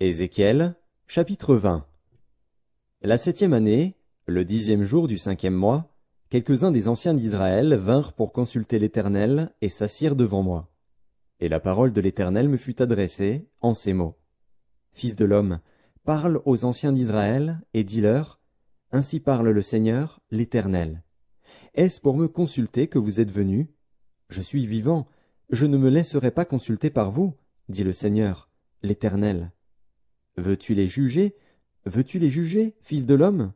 Ézéchiel, chapitre 20. La 7e année, le 10e jour du 5e mois, quelques-uns des anciens d'Israël vinrent pour consulter l'Éternel et s'assirent devant moi. Et la parole de l'Éternel me fut adressée en ces mots. Fils de l'homme, parle aux anciens d'Israël et dis-leur, ainsi parle le Seigneur, l'Éternel. Est-ce pour me consulter que vous êtes venus? Je suis vivant, je ne me laisserai pas consulter par vous, dit le Seigneur, l'Éternel. Veux-tu les juger? Veux-tu les juger, fils de l'homme?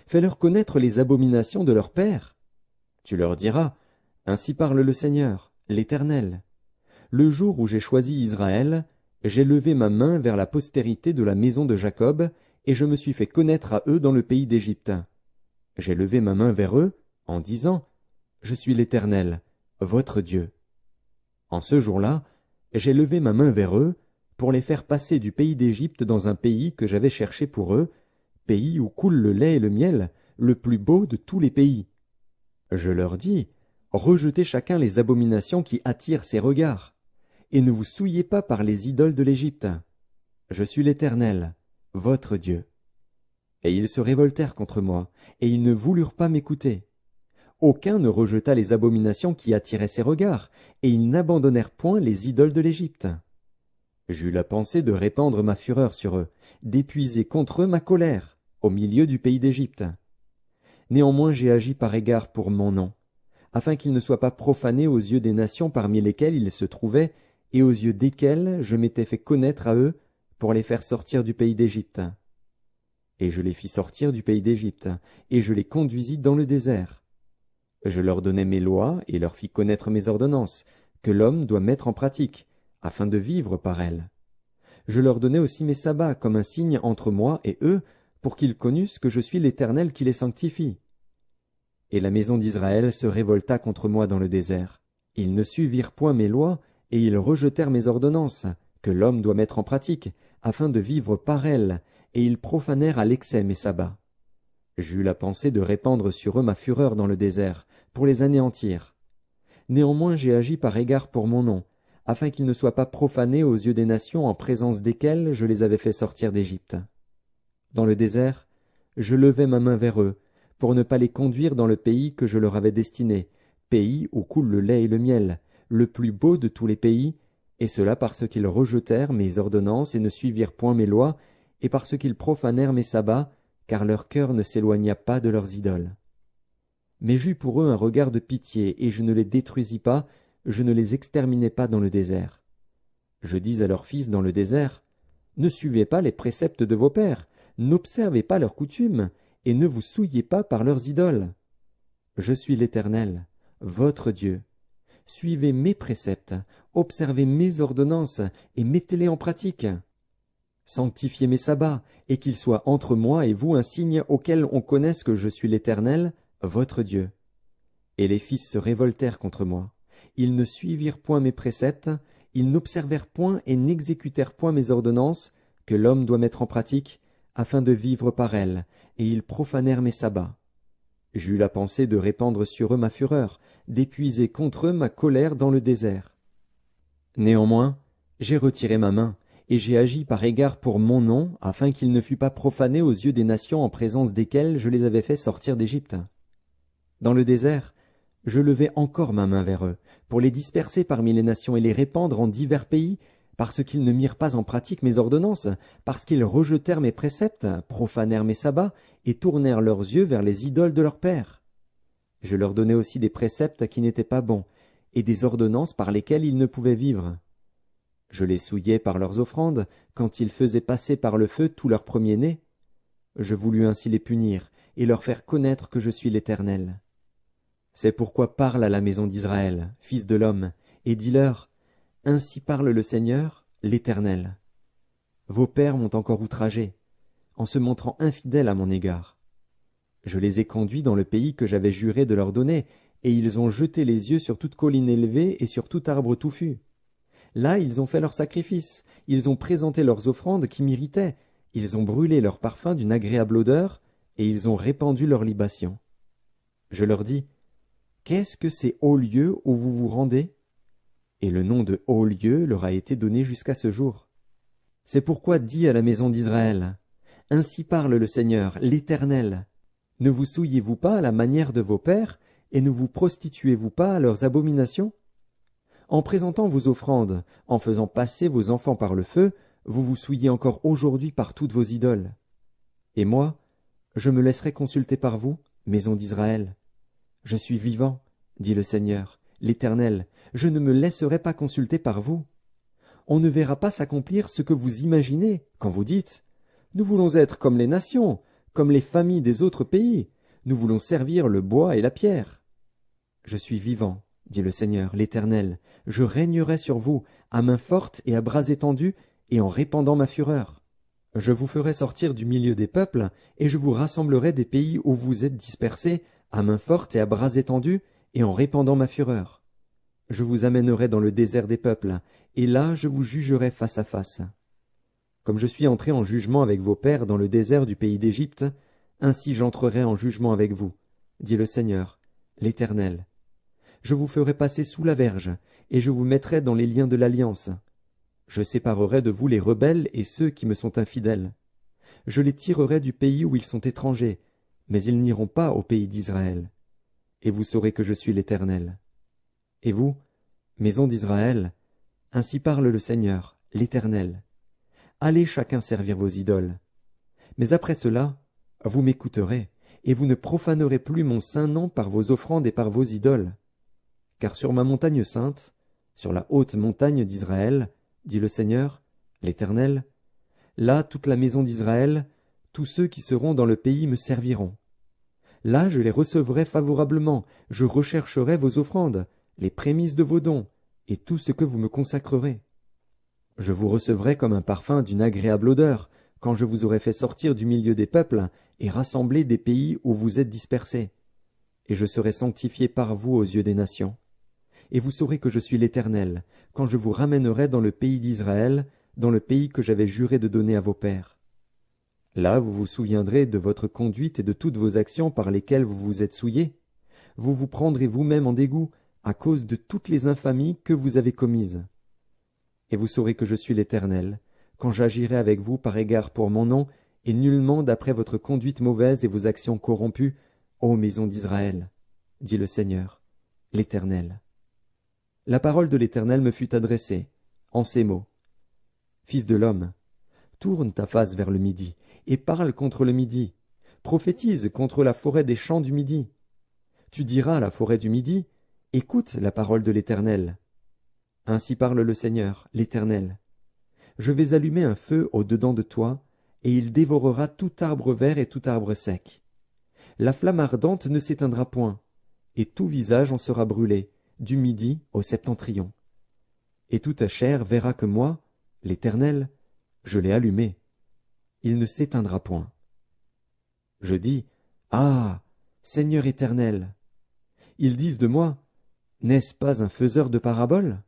Fais-leur connaître les abominations de leur père. Tu leur diras, ainsi parle le Seigneur, l'Éternel. Le jour où j'ai choisi Israël, j'ai levé ma main vers la postérité de la maison de Jacob, et je me suis fait connaître à eux dans le pays d'Égypte. J'ai levé ma main vers eux, en disant, je suis l'Éternel, votre Dieu. En ce jour-là, j'ai levé ma main vers eux, pour les faire passer du pays d'Égypte dans un pays que j'avais cherché pour eux, pays où coule le lait et le miel, le plus beau de tous les pays. Je leur dis, rejetez chacun les abominations qui attirent ses regards, et ne vous souillez pas par les idoles de l'Égypte. Je suis l'Éternel, votre Dieu. Et ils se révoltèrent contre moi, et ils ne voulurent pas m'écouter. Aucun ne rejeta les abominations qui attiraient ses regards, et ils n'abandonnèrent point les idoles de l'Égypte. J'eus la pensée de répandre ma fureur sur eux, d'épuiser contre eux ma colère, au milieu du pays d'Égypte. Néanmoins j'ai agi par égard pour mon nom, afin qu'il ne soit pas profané aux yeux des nations parmi lesquelles ils se trouvaient, et aux yeux desquelles je m'étais fait connaître à eux, pour les faire sortir du pays d'Égypte. Et je les fis sortir du pays d'Égypte, et je les conduisis dans le désert. Je leur donnai mes lois, et leur fis connaître mes ordonnances, que l'homme doit mettre en pratique, afin de vivre par elles. Je leur donnai aussi mes sabbats comme un signe entre moi et eux, pour qu'ils connussent que je suis l'Éternel qui les sanctifie. Et la maison d'Israël se révolta contre moi dans le désert. Ils ne suivirent point mes lois, et ils rejetèrent mes ordonnances, que l'homme doit mettre en pratique, afin de vivre par elles, et ils profanèrent à l'excès mes sabbats. J'eus la pensée de répandre sur eux ma fureur dans le désert, pour les anéantir. Néanmoins j'ai agi par égard pour mon nom, afin qu'ils ne soient pas profanés aux yeux des nations en présence desquelles je les avais fait sortir d'Égypte. Dans le désert, je levai ma main vers eux, pour ne pas les conduire dans le pays que je leur avais destiné, pays où coule le lait et le miel, le plus beau de tous les pays, et cela parce qu'ils rejetèrent mes ordonnances et ne suivirent point mes lois, et parce qu'ils profanèrent mes sabbats, car leur cœur ne s'éloigna pas de leurs idoles. Mais j'eus pour eux un regard de pitié, et je ne les détruisis pas, je ne les exterminai pas dans le désert. Je dis à leurs fils dans le désert, ne suivez pas les préceptes de vos pères, n'observez pas leurs coutumes, et ne vous souillez pas par leurs idoles. Je suis l'Éternel, votre Dieu. Suivez mes préceptes, observez mes ordonnances, et mettez-les en pratique. Sanctifiez mes sabbats, et qu'ils soient entre moi et vous un signe auquel on connaisse que je suis l'Éternel, votre Dieu. Et les fils se révoltèrent contre moi. Ils ne suivirent point mes préceptes, ils n'observèrent point et n'exécutèrent point mes ordonnances, que l'homme doit mettre en pratique, afin de vivre par elles, et ils profanèrent mes sabbats. J'eus la pensée de répandre sur eux ma fureur, d'épuiser contre eux ma colère dans le désert. Néanmoins, j'ai retiré ma main, et j'ai agi par égard pour mon nom, afin qu'il ne fût pas profané aux yeux des nations en présence desquelles je les avais fait sortir d'Égypte. Dans le désert, je levai encore ma main vers eux, pour les disperser parmi les nations et les répandre en divers pays, parce qu'ils ne mirent pas en pratique mes ordonnances, parce qu'ils rejetèrent mes préceptes, profanèrent mes sabbats, et tournèrent leurs yeux vers les idoles de leurs pères. Je leur donnai aussi des préceptes qui n'étaient pas bons, et des ordonnances par lesquelles ils ne pouvaient vivre. Je les souillai par leurs offrandes, quand ils faisaient passer par le feu tout leur premier-né. Je voulus ainsi les punir, et leur faire connaître que je suis l'Éternel. C'est pourquoi parle à la maison d'Israël, fils de l'homme, et dis-leur, ainsi parle le Seigneur, l'Éternel. Vos pères m'ont encore outragé, en se montrant infidèles à mon égard. Je les ai conduits dans le pays que j'avais juré de leur donner, et ils ont jeté les yeux sur toute colline élevée et sur tout arbre touffu. Là ils ont fait leurs sacrifices, ils ont présenté leurs offrandes qui m'irritaient, ils ont brûlé leurs parfums d'une agréable odeur, et ils ont répandu leurs libations. Je leur dis, qu'est-ce que ces hauts lieux où vous vous rendez? Et le nom de hauts lieux leur a été donné jusqu'à ce jour. C'est pourquoi dis à la maison d'Israël, ainsi parle le Seigneur, l'Éternel. Ne vous souillez-vous pas à la manière de vos pères, et ne vous prostituez-vous pas à leurs abominations? En présentant vos offrandes, en faisant passer vos enfants par le feu, vous vous souillez encore aujourd'hui par toutes vos idoles. Et moi, je me laisserai consulter par vous, maison d'Israël. Je suis vivant, dit le Seigneur, l'Éternel, je ne me laisserai pas consulter par vous. On ne verra pas s'accomplir ce que vous imaginez quand vous dites « Nous voulons être comme les nations, comme les familles des autres pays, nous voulons servir le bois et la pierre. » Je suis vivant, dit le Seigneur, l'Éternel, je régnerai sur vous, à main forte et à bras étendus, et en répandant ma fureur. Je vous ferai sortir du milieu des peuples, et je vous rassemblerai des pays où vous êtes dispersés, à main forte et à bras étendus, et en répandant ma fureur. Je vous amènerai dans le désert des peuples, et là je vous jugerai face à face. Comme je suis entré en jugement avec vos pères dans le désert du pays d'Égypte, ainsi j'entrerai en jugement avec vous, dit le Seigneur, l'Éternel. Je vous ferai passer sous la verge, et je vous mettrai dans les liens de l'alliance. Je séparerai de vous les rebelles et ceux qui me sont infidèles. Je les tirerai du pays où ils sont étrangers, mais ils n'iront pas au pays d'Israël. Et vous saurez que je suis l'Éternel. Et vous, maison d'Israël, ainsi parle le Seigneur, l'Éternel. Allez chacun servir vos idoles. Mais après cela, vous m'écouterez, et vous ne profanerez plus mon saint nom par vos offrandes et par vos idoles. Car sur ma montagne sainte, sur la haute montagne d'Israël, dit le Seigneur, l'Éternel, là toute la maison d'Israël, tous ceux qui seront dans le pays me serviront. Là je les recevrai favorablement, je rechercherai vos offrandes, les prémices de vos dons, et tout ce que vous me consacrerez. Je vous recevrai comme un parfum d'une agréable odeur, quand je vous aurai fait sortir du milieu des peuples et rassembler des pays où vous êtes dispersés. Et je serai sanctifié par vous aux yeux des nations. Et vous saurez que je suis l'Éternel, quand je vous ramènerai dans le pays d'Israël, dans le pays que j'avais juré de donner à vos pères. Là vous vous souviendrez de votre conduite et de toutes vos actions par lesquelles vous vous êtes souillés. Vous vous prendrez vous-même en dégoût, à cause de toutes les infamies que vous avez commises. Et vous saurez que je suis l'Éternel, quand j'agirai avec vous par égard pour mon nom, et nullement d'après votre conduite mauvaise et vos actions corrompues, ô maison d'Israël, dit le Seigneur, l'Éternel. La parole de l'Éternel me fut adressée, en ces mots. Fils de l'homme, tourne ta face vers le midi, et parle contre le midi. Prophétise contre la forêt des champs du midi. Tu diras à la forêt du midi, écoute la parole de l'Éternel. Ainsi parle le Seigneur, l'Éternel. Je vais allumer un feu au-dedans de toi, et il dévorera tout arbre vert et tout arbre sec. La flamme ardente ne s'éteindra point, et tout visage en sera brûlé, du midi au septentrion. Et toute ta chair verra que moi, l'Éternel, je l'ai allumé. Il ne s'éteindra point. Je dis, ah, Seigneur éternel. Ils disent de moi, n'est-ce pas un faiseur de paraboles?